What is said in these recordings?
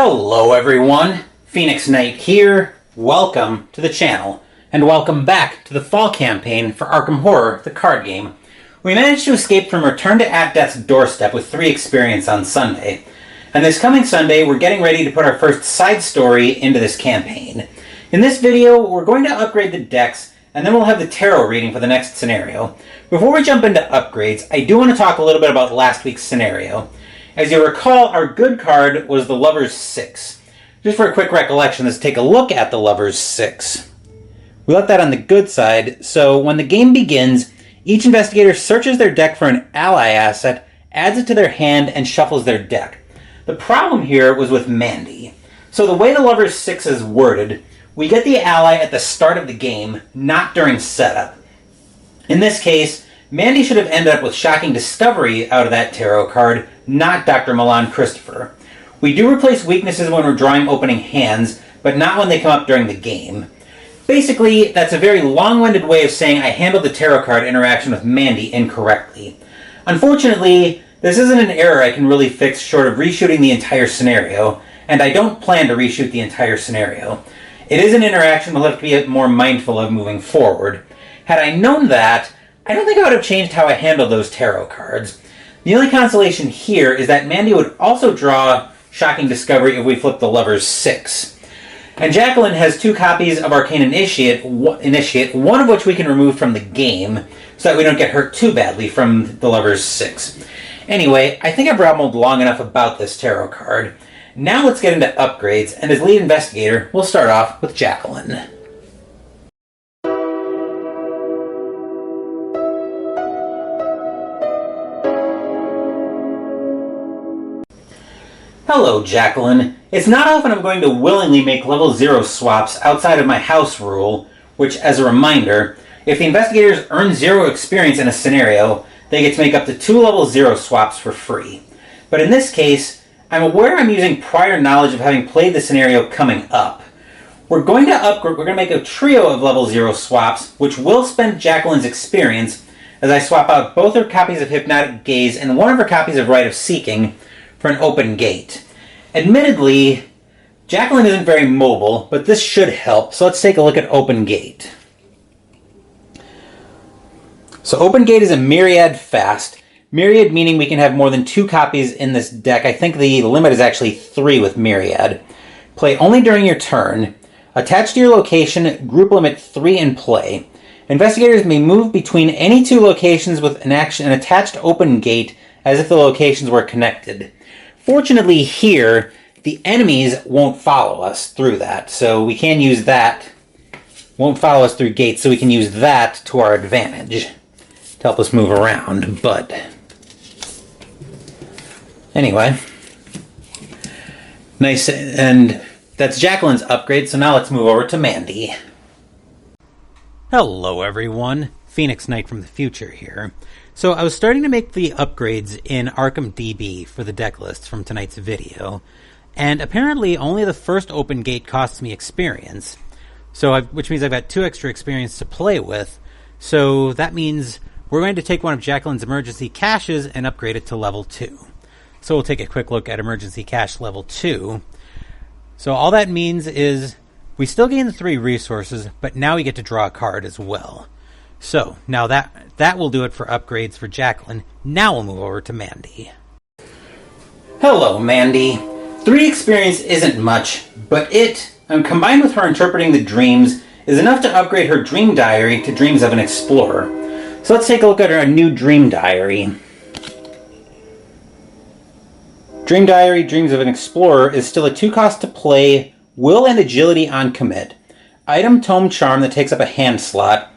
Hello everyone, Phoenix Knight here. Welcome to the channel, and welcome back to the fall campaign for Arkham Horror, the card game. We managed to escape from Return to At Death's doorstep with 3 experience on Sunday. And this coming Sunday, we're getting ready to put our first side story into this campaign. In this video, we're going to upgrade the decks, and then we'll have the tarot reading for the next scenario. Before we jump into upgrades, I do want to talk a little bit about last week's scenario. As you recall, our good card was the Lover's 6. Just for a quick recollection, let's take a look at the Lover's 6. We left that on the good side, so when the game begins, each investigator searches their deck for an ally asset, adds it to their hand, and shuffles their deck. The problem here was with Mandy. So the way the Lover's 6 is worded, we get the ally at the start of the game, not during setup. In this case, Mandy should have ended up with Shocking Discovery out of that tarot card, not Dr. Milan Christopher. We do replace weaknesses when we're drawing opening hands, but not when they come up during the game. Basically, that's a very long-winded way of saying I handled the tarot card interaction with Mandy incorrectly. Unfortunately, this isn't an error I can really fix short of reshooting the entire scenario, and I don't plan to reshoot the entire scenario. It is an interaction we'll have to be more mindful of moving forward. Had I known that, I don't think I would have changed how I handled those tarot cards. The only consolation here is that Mandy would also draw Shocking Discovery if we flip the Lover's 6. And Jacqueline has 2 copies of Arcane Initiate, one of which we can remove from the game, so that we don't get hurt too badly from the Lover's 6. Anyway, I think I've rambled long enough about this tarot card. Now let's get into upgrades, and as lead investigator, we'll start off with Jacqueline. Hello, Jacqueline. It's not often I'm going to willingly make level 0 swaps outside of my house rule, which, as a reminder, if the investigators earn 0 experience in a scenario, they get to make up to 2 level 0 swaps for free. But in this case, I'm aware I'm using prior knowledge of having played the scenario coming up. We're going to make a trio of level 0 swaps, which will spend Jacqueline's experience as I swap out both her copies of Hypnotic Gaze and one of her copies of Rite of Seeking for an open gate. Admittedly, Jacqueline isn't very mobile, but this should help, so let's take a look at open gate. So open gate is a myriad fast. Myriad meaning we can have more than 2 copies in this deck. I think the limit is actually 3 with myriad. Play only during your turn. Attached to your location, group limit 3 in play. Investigators may move between any 2 locations with an attached open gate as if the locations were connected. Fortunately here, the enemies won't follow us through that, so we can use that. Won't follow us through gates, so we can use that to our advantage to help us move around, but anyway. Nice, and that's Jacqueline's upgrade, so now let's move over to Mandy. Hello everyone, Phoenix Knight from the future here. So I was starting to make the upgrades in Arkham DB for the deck lists from tonight's video, and apparently only the first open gate costs me experience, which means I've got 2 extra experience to play with, so that means we're going to take one of Jacqueline's emergency caches and upgrade it to level 2. So we'll take a quick look at emergency cache level 2. So all that means is we still gain the 3 resources, but now we get to draw a card as well. So, now that will do it for upgrades for Jacqueline. Now we'll move over to Mandy. Hello, Mandy. 3 experience isn't much, but it, combined with her interpreting the dreams, is enough to upgrade her dream diary to Dreams of an Explorer. So let's take a look at her new dream diary. Dream Diary, Dreams of an Explorer is still a 2 cost to play, will and agility on commit. Item Tome Charm that takes up a hand slot.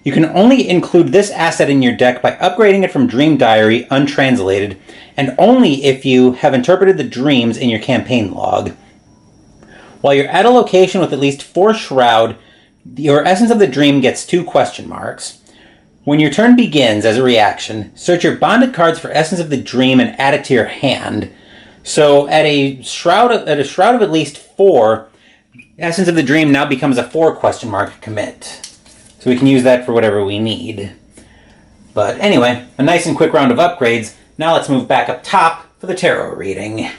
You can only include this asset in your deck by upgrading it from Dream Diary untranslated, and only if you have interpreted the dreams in your campaign log. While you're at a location with at least 4 shroud, your Essence of the Dream gets 2 question marks. When your turn begins, as a reaction, search your bonded cards for Essence of the Dream and add it to your hand. So at a shroud of at least 4, Essence of the Dream now becomes a 4 question mark commit. So we can use that for whatever we need. But anyway, a nice and quick round of upgrades. Now let's move back up top for the tarot reading.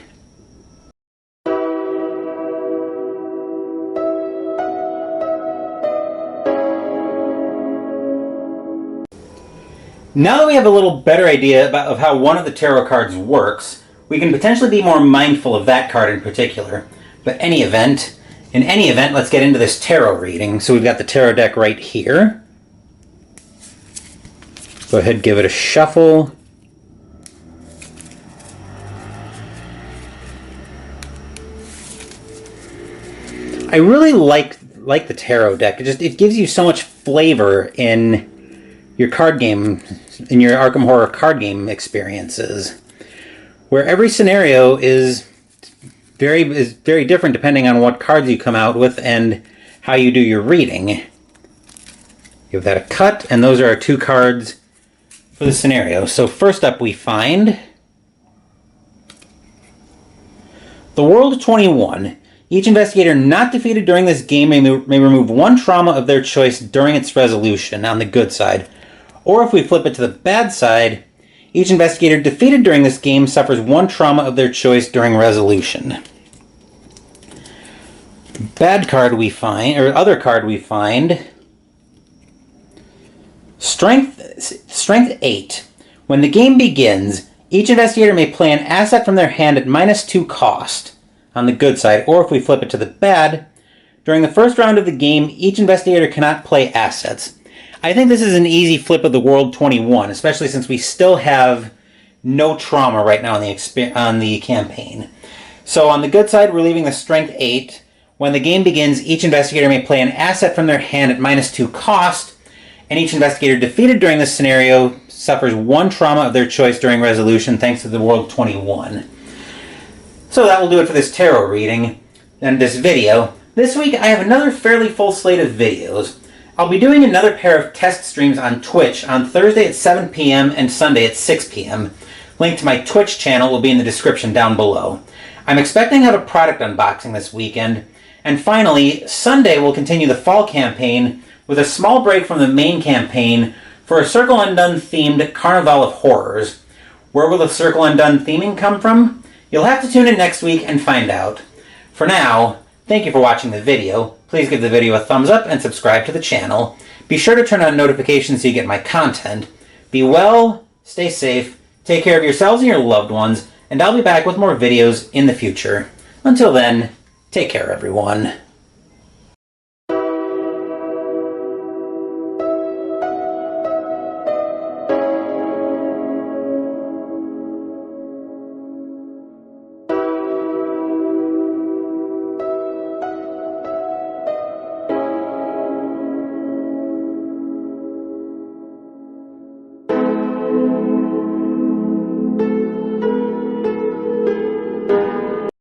Now that we have a little better idea of how one of the tarot cards works, we can potentially be more mindful of that card in particular. But in any event, let's get into this tarot reading. So we've got the tarot deck right here. Go ahead, give it a shuffle. I really like the tarot deck. It gives you so much flavor in your card game, in your Arkham Horror card game experiences, where every scenario is very different depending on what cards you come out with and how you do your reading. Give that a cut, and those are our 2 cards for the scenario. So first up we find the World 21. Each investigator not defeated during this game may remove 1 trauma of their choice during its resolution on the good side. Or if we flip it to the bad side, each investigator defeated during this game suffers 1 trauma of their choice during resolution. Bad card we find, or other card we find, Strength 8. When the game begins, each investigator may play an asset from their hand at -2 cost on the good side, or if we flip it to the bad, during the first round of the game, each investigator cannot play assets. I think this is an easy flip of the World 21, especially since we still have no trauma right now on the campaign. So on the good side, we're leaving the Strength 8. When the game begins, each investigator may play an asset from their hand at -2 cost, and each investigator defeated during this scenario suffers 1 trauma of their choice during resolution, thanks to the World 21. So that will do it for this tarot reading and this video. This week I have another fairly full slate of videos. I'll be doing another pair of test streams on Twitch on Thursday at 7 p.m. and Sunday at 6 p.m. Link to my Twitch channel will be in the description down below. I'm expecting to have a product unboxing this weekend. And finally, Sunday we'll continue the fall campaign with a small break from the main campaign for a Circle Undone themed Carnival of Horrors. Where will the Circle Undone theming come from? You'll have to tune in next week and find out. For now, thank you for watching the video. Please give the video a thumbs up and subscribe to the channel. Be sure to turn on notifications so you get my content. Be well, stay safe, take care of yourselves and your loved ones, and I'll be back with more videos in the future. Until then, take care everyone.